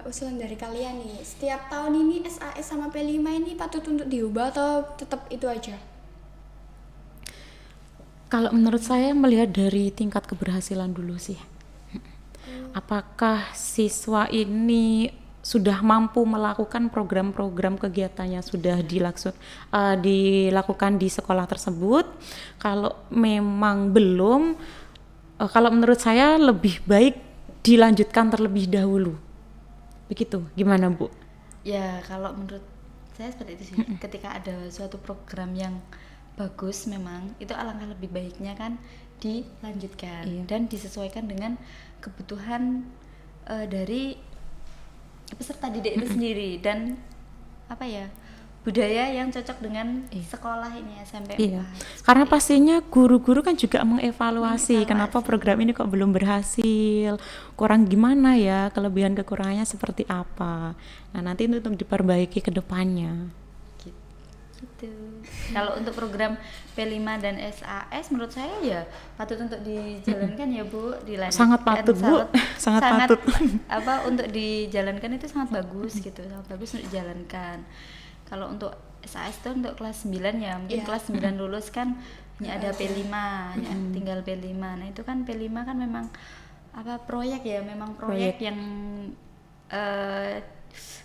Usulan dari kalian nih, setiap tahun ini SAS sama P5 ini patut untuk diubah atau tetap itu aja? Kalau menurut saya melihat dari tingkat keberhasilan dulu sih. Apakah siswa ini sudah mampu melakukan program-program kegiatannya sudah dilakukan di sekolah tersebut. Kalau memang belum, kalau menurut saya lebih baik dilanjutkan terlebih dahulu. Begitu, gimana Bu? Ya kalau menurut saya seperti itu sih. Ketika ada suatu program yang bagus memang itu alangkah lebih baiknya kan dilanjutkan dan disesuaikan dengan kebutuhan dari peserta didik itu sendiri dan apa ya budaya yang cocok dengan sekolah ini SMP 4. Iya, karena pastinya guru-guru kan juga mengevaluasi kenapa program ini kok belum berhasil, kurang gimana ya, kelebihan kekurangannya seperti apa. Nah nanti itu untuk diperbaiki ke depannya. Gitu. Kalau untuk program P5 dan SAS menurut saya ya patut untuk dijalankan ya Bu, dilanjutkan. Sangat patut, Bu. Sangat patut. Untuk dijalankan itu sangat bagus gitu, sangat bagus untuk dijalankan. Kalau untuk SAS itu untuk kelas 9 ya, mungkin kelas 9 lulus kan hanya ada P5, hanya tinggal P5. Nah, itu kan P5 kan memang proyek ya, memang proyek yang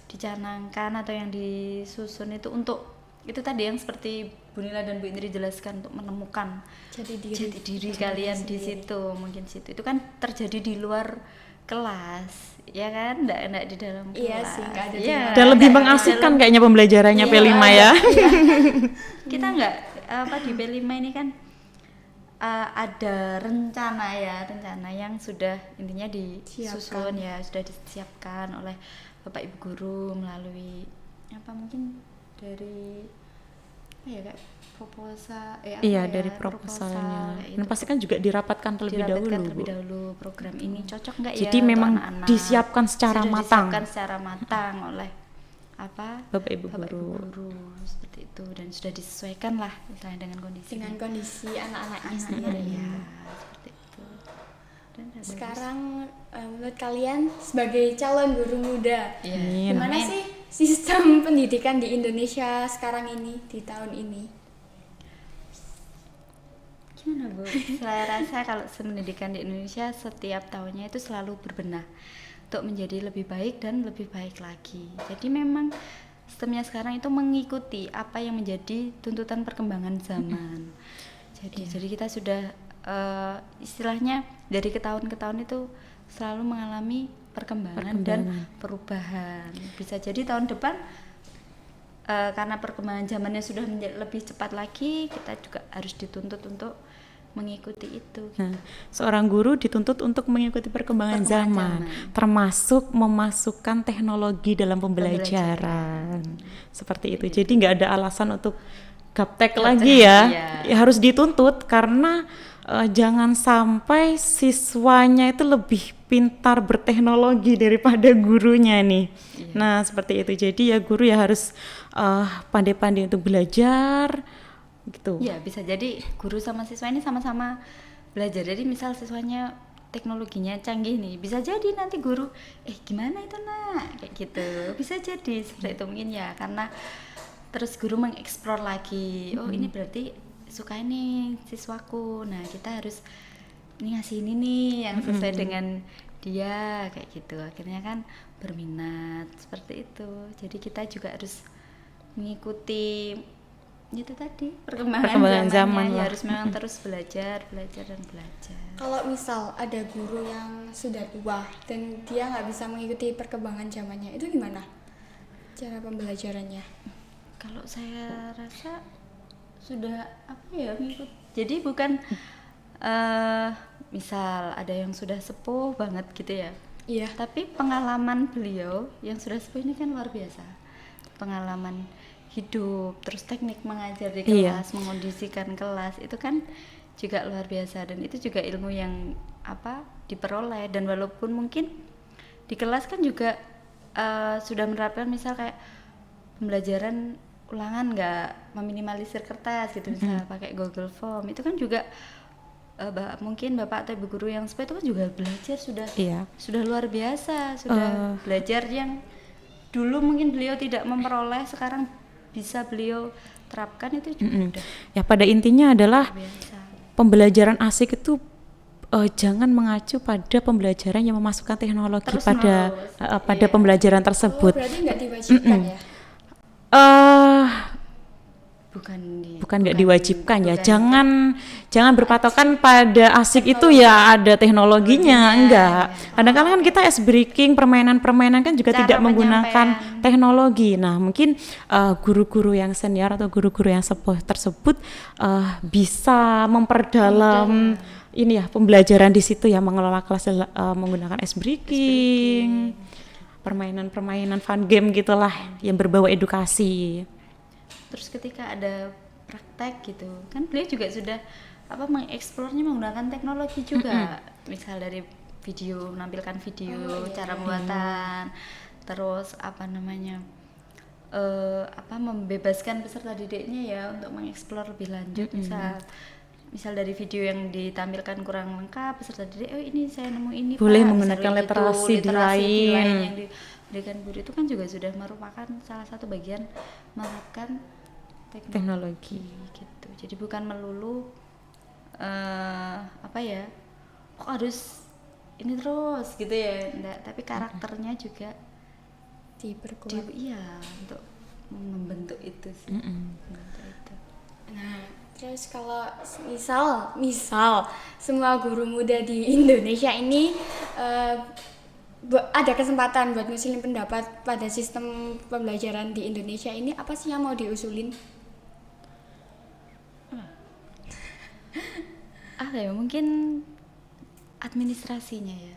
dicanangkan atau yang disusun itu untuk itu tadi yang seperti Bu Nila dan Bu Indri jelaskan, untuk menemukan jati diri kalian di situ. Mungkin situ itu kan terjadi di luar kelas ya kan, enggak di dalam kelas. Iya sih, enggak ada Iya, Dan lebih enggak di mengasihkan dalam- kayaknya pembelajarannya P5 ya. kita enggak di P5 ini kan ada rencana yang sudah intinya disusun ya, sudah disiapkan oleh Bapak Ibu guru melalui mungkin dari proposal Dari proposalnya. Dan pasti kan juga dirapatkan terlebih dahulu. Bu. program ini cocok nggak ya Jadi untuk memang anak-anak. disiapkan secara Sudah matang. disiapkan secara matang oleh Bapak Ibu guru. seperti itu, dan sudah disesuaikan lah misalnya dengan kondisi anak-anaknya sendiri. ya seperti itu. Dan ada Sekarang menurut kalian sebagai calon guru muda, Iya. gimana sih sistem pendidikan di Indonesia sekarang ini, di tahun ini? gimana Bu? Saya rasa kalau pendidikan di Indonesia setiap tahunnya itu selalu berbenah untuk menjadi lebih baik dan lebih baik lagi. Jadi memang sistemnya sekarang itu mengikuti apa yang menjadi tuntutan perkembangan zaman. Jadi kita sudah istilahnya dari ke tahun ke tahun itu selalu mengalami perkembangan dan perubahan. Bisa jadi tahun depan karena perkembangan zamannya sudah lebih cepat lagi, kita juga harus dituntut untuk mengikuti itu. Nah, seorang guru dituntut untuk mengikuti perkembangan zaman, termasuk memasukkan teknologi dalam pembelajaran. Seperti itu. Jadi nggak ada alasan untuk gaptek lagi ya. Ya harus dituntut karena jangan sampai siswanya itu lebih pintar berteknologi daripada gurunya nih. Nah, seperti itu. Jadi ya guru ya harus pandai-pandai untuk belajar gitu. Ya, bisa jadi guru sama siswa ini sama-sama belajar. Jadi misal siswanya teknologinya canggih nih, bisa jadi nanti guru gimana itu nak, kayak gitu. Bisa jadi seperti itu mungkin ya, karena terus guru mengeksplor lagi. Oh, ini berarti suka ini siswaku. Nah, kita harus ini ngasih ini nih yang sesuai dengan dia, kayak gitu. Akhirnya kan berminat seperti itu. Jadi kita juga harus mengikuti itu tadi perkembangan zaman ya, harus memang terus belajar. Kalau misal ada guru yang sudah tua dan dia nggak bisa mengikuti perkembangan zamannya, itu gimana cara pembelajarannya? Kalau saya rasa sudah mengikut. Jadi bukan misal ada yang sudah sepuh banget gitu ya. Iya. Tapi pengalaman beliau yang sudah sepuh ini kan luar biasa. Pengalaman hidup, terus teknik mengajar di kelas, mengondisikan kelas, itu kan juga luar biasa, dan itu juga ilmu yang diperoleh. Dan walaupun mungkin di kelas kan juga sudah menerapkan misal kayak pembelajaran ulangan, nggak meminimalisir kertas gitu, misalnya pakai Google Form, itu kan juga mungkin bapak atau ibu guru yang sepuh itu kan juga belajar sudah luar biasa, sudah belajar yang dulu mungkin beliau tidak memperoleh, sekarang bisa beliau terapkan, itu juga udah. Ya, pada intinya adalah pembelajaran asik itu jangan mengacu pada pembelajaran yang memasukkan teknologi pada pembelajaran tersebut. Berarti nggak diwajibkan ya? Bukan nggak diwajibkan ya. Jangan berpatokan pada asik itu ya ada teknologinya, enggak. Kadang-kadang kan kita ice breaking, permainan-permainan kan juga tidak menggunakan teknologi. Nah, mungkin guru-guru yang senior atau guru-guru yang sepuh tersebut bisa memperdalam ini ya pembelajaran di situ ya, mengelola kelas menggunakan ice breaking, permainan-permainan fun game gitulah yang berbau edukasi. Terus ketika ada praktek gitu kan beliau juga sudah mengeksplornya menggunakan teknologi juga, misal dari video, menampilkan video cara pembuatan, terus membebaskan peserta didiknya ya untuk mengeksplor lebih lanjut. Misal dari video yang ditampilkan kurang lengkap, peserta didik ini saya nemu ini boleh Pak, menggunakan literasi di lain yang diberikan guru, itu kan juga sudah merupakan salah satu bagian menerapkan teknologi gitu. Jadi bukan melulu kok harus ini terus gitu ya, enggak, tapi karakternya juga diperkuat. Untuk membentuk itu sih. Membentuk itu. Nah, terus kalau misal semua guru muda di Indonesia ini ada kesempatan buat ngusulin pendapat pada sistem pembelajaran di Indonesia ini, apa sih yang mau diusulin? Mungkin administrasinya ya.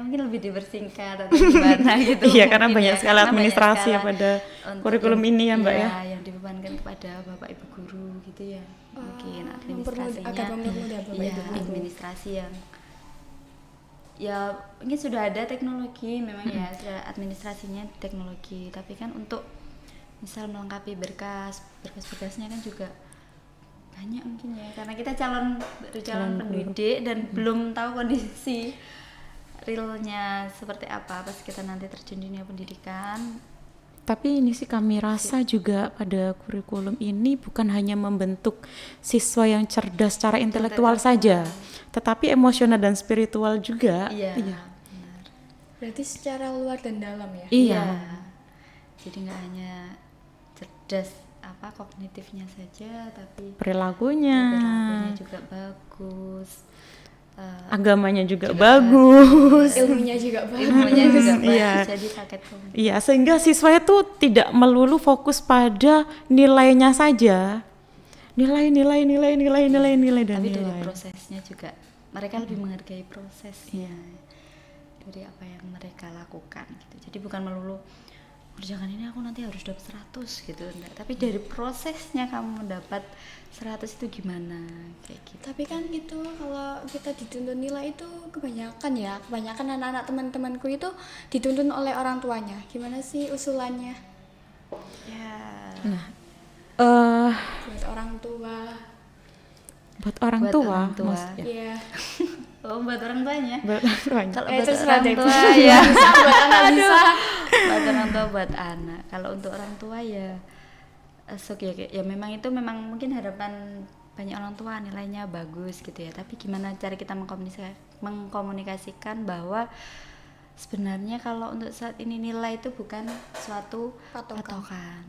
Mungkin lebih dipersingkat atau gimana gitu. Iya, karena banyak sekali administrasi ya pada kurikulum ini ya, Mbak ya. Yang dibebankan kepada Bapak Ibu guru gitu ya. Mungkin administrasinya agak mempermudah Bapak Ibu guru. Administrasi yang ya mungkin sudah ada teknologi memang ya, sudah administrasinya teknologi, tapi kan untuk misal melengkapi berkas-berkasnya kan juga banyak mungkin ya, karena kita calon pendidik dan belum tahu kondisi realnya seperti apa pas kita nanti terjun di dunia pendidikan. Tapi ini sih kami rasa juga pada kurikulum ini bukan hanya membentuk siswa yang cerdas secara intelektual saja, tetapi emosional dan spiritual juga. Iya. Benar. Berarti secara luar dan dalam ya. Iya. Jadi nggak hanya cerdas kognitifnya saja, tapi Perilakunya, juga bagus. agamanya juga bagus. Ilmunya juga bagus. Ilmunya juga bagus. Iya. Jadi paket komunikasi. Iya, sehingga siswa itu tidak melulu fokus pada nilainya saja. Nilai dan Tapi dari nilai. prosesnya juga mereka lebih menghargai prosesnya dari apa yang mereka lakukan gitu. Jadi bukan melulu kerjakan ini aku nanti harus dapat 100 gitu, enggak. Tapi dari prosesnya kamu mendapat 100 itu gimana kayak gitu. Tapi kan itu kalau kita dituntut nilai itu kebanyakan anak-anak teman-temanku itu dituntun oleh orang tuanya. Gimana sih usulannya Ya. buat orang tua? Buat orang Buat tua, orang tua. Mas, ya. Iya. Oh, buat orang tuanya. Buat orang tuanya. Kalau Eh, buat terserah orang deh. tua ya. Buat anak bisa. Buat orang tua, buat anak. Kalau untuk orang tua ya ya memang itu memang mungkin harapan banyak orang tua nilainya bagus gitu ya. Tapi gimana cara kita mengkomunikasikan bahwa sebenarnya kalau untuk saat ini nilai itu bukan suatu patokan.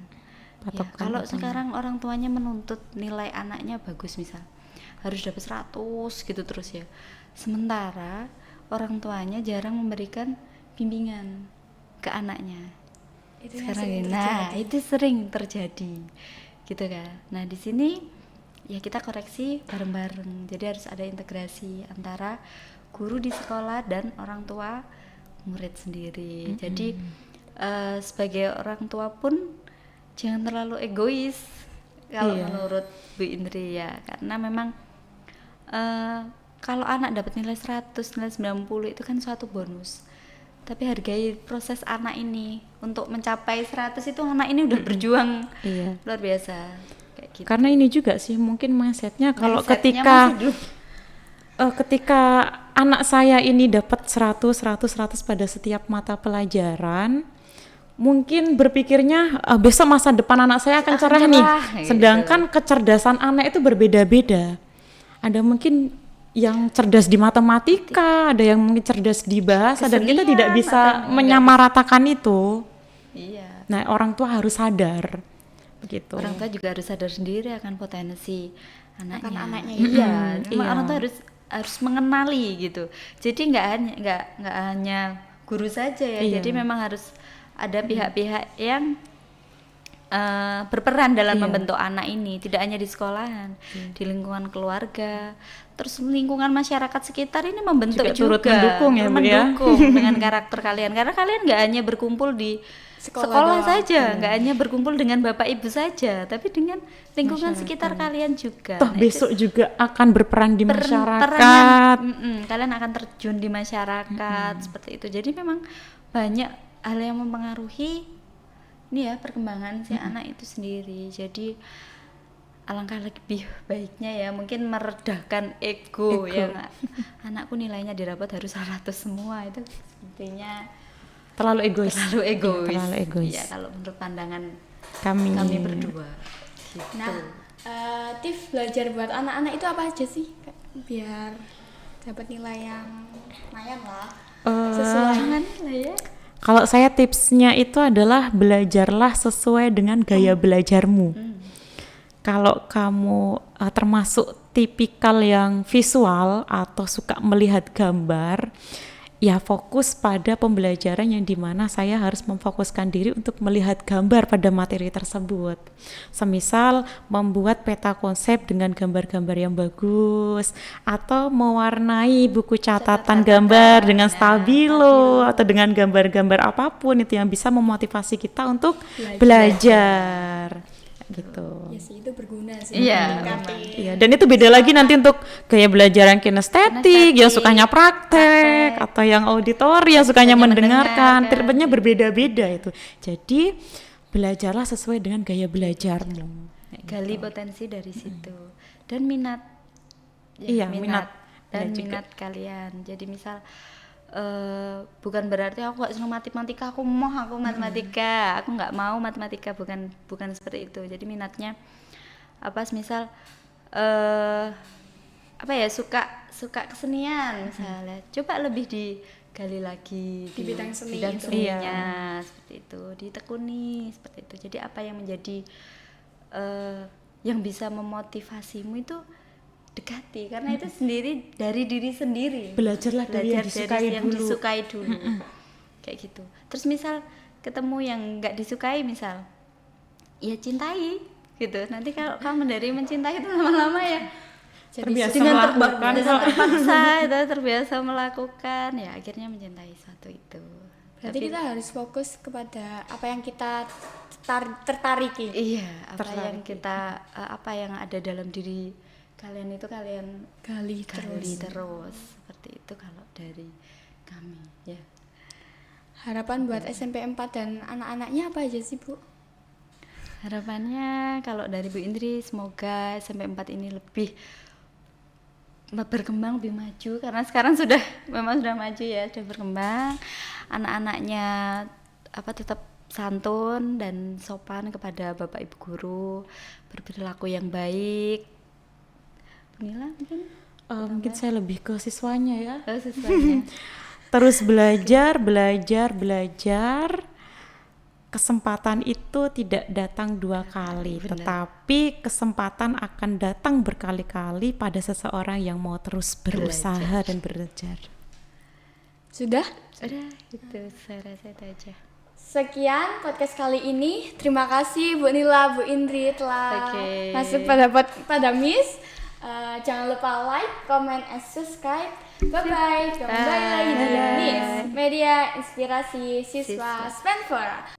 Ya, kalau sekarang orang tuanya menuntut nilai anaknya bagus, misal harus dapat 100 gitu terus ya. Sementara orang tuanya jarang memberikan bimbingan ke anaknya. Itu yang Sekarang sering ini, nah terjadi. itu sering terjadi gitu kan. Nah di sini ya kita koreksi bareng-bareng. Jadi harus ada integrasi antara guru di sekolah dan orang tua murid sendiri. Jadi sebagai orang tua pun jangan terlalu egois kalau menurut Bu Indri ya, karena memang kalau anak dapat nilai 100, nilai 90 itu kan suatu bonus. Tapi hargai proses anak ini. Untuk mencapai 100 itu anak ini udah berjuang luar biasa kayak gitu. Karena ini juga sih mungkin mindsetnya kalau Mindsetnya ketika masih dulu. ketika anak saya ini dapat 100 pada setiap mata pelajaran, mungkin berpikirnya besok masa depan anak saya akan cerah nih. gitu. Sedangkan kecerdasan anak itu berbeda-beda. Ada mungkin yang cerdas di matematika, ada yang mungkin cerdas di bahasa, dan kita Kesenian, tidak bisa atau menyamaratakan itu. Iya. Nah, orang tua harus sadar begitu. Orang tua juga harus sadar sendiri akan potensi anaknya. Akan anaknya Iya, Iya. orang tua harus mengenali gitu. Jadi nggak hanya guru saja ya. Iya. Jadi memang harus ada pihak-pihak yang berperan dalam membentuk anak ini, tidak hanya di sekolahan, di lingkungan keluarga, terus lingkungan masyarakat sekitar ini membentuk Juga turut juga, mendukung ya, Bu, ya? mendukung dengan karakter kalian, karena kalian nggak hanya berkumpul di sekolah doang. saja, nggak hanya berkumpul dengan bapak ibu saja, tapi dengan lingkungan sekitar kalian juga. Toh Nah, besok juga akan berperan di masyarakat. perannya, kalian akan terjun di masyarakat seperti itu. Jadi memang banyak hal yang mempengaruhi ini ya perkembangan si anak itu sendiri. Jadi alangkah lebih baiknya ya mungkin meredahkan ego. Ya nggak? Anakku nilainya didapat harus 100 semua, itu sepertinya Terlalu egois. terlalu egois. Iya, terlalu egois. Ya kalau menurut pandangan Kami kami berdua gitu. Nah, tips belajar buat anak-anak itu apa aja sih? Biar dapat nilai yang lumayan lah. Sesuai Jangan lah ya. Kalau saya tipsnya itu adalah belajarlah sesuai dengan gaya belajarmu. Kalau kamu termasuk tipikal yang visual atau suka melihat gambar, ya fokus pada pembelajaran yang dimana saya harus memfokuskan diri untuk melihat gambar pada materi tersebut. Semisal membuat peta konsep dengan gambar-gambar yang bagus, atau mewarnai buku catatan gambar dengan stabilo, atau dengan gambar-gambar apapun itu yang bisa memotivasi kita untuk belajar. Gitu. ya sih itu berguna sih. Iya, Mendekati. Iya, dan itu beda lagi nanti untuk gaya belajar yang kinestetik, yang sukanya praktek. praktek atau yang auditori yang sukanya mendengarkan, mendengar, treatmentnya berbeda-beda itu. Jadi belajarlah sesuai dengan gaya belajarmu. Gali potensi dari situ dan minat. Iya, minat. Dan Ada juga. minat kalian. Jadi misal bukan berarti aku nggak senang matematika, aku matematika, aku nggak mau matematika, bukan seperti itu. Jadi minatnya apa? Misal apa ya, suka kesenian misalnya, coba lebih digali lagi Di bidang seni bidang itu. seninya, seperti itu, ditekuni seperti itu. Jadi apa yang menjadi yang bisa memotivasimu itu dekati, karena itu sendiri dari diri sendiri. Belajarlah dari yang disukai yang dulu. disukai dulu. Kayak gitu. Terus misal ketemu yang nggak disukai, misal ya cintai gitu. Nanti kalau kamu dari mencintai itu lama-lama ya Terbiasa dengan melakukan terpaksa itu terbiasa melakukan, ya akhirnya mencintai suatu itu. Berarti kita harus fokus kepada apa yang kita tertariki. Iya, apa yang ada dalam diri kalian itu kalian Gali terus seperti itu kalau dari kami ya. Harapan buat SMP 4 dan anak-anaknya apa aja sih, Bu? Harapannya kalau dari Bu Indri, semoga SMP 4 ini lebih berkembang, lebih maju, karena sekarang memang sudah maju ya, sudah berkembang. Anak-anaknya tetap santun dan sopan kepada Bapak Ibu guru, berperilaku yang baik. Bunila Mungkin saya lebih ke siswanya ya. sesuanya. Terus belajar. Kesempatan itu tidak datang 2 kali, Benar. tetapi kesempatan akan datang berkali-kali pada seseorang yang mau terus berusaha dan belajar. Sudah? Udah, itu saya rasa itu aja. Sekian podcast kali ini. Terima kasih Bu Nila, Bu Indri telah Oke. masuk pada Miss. Jangan lupa like, comment, and subscribe. Bye-bye. Kembali lagi di Bye. Miss Media Inspirasi Siswa Spenfora.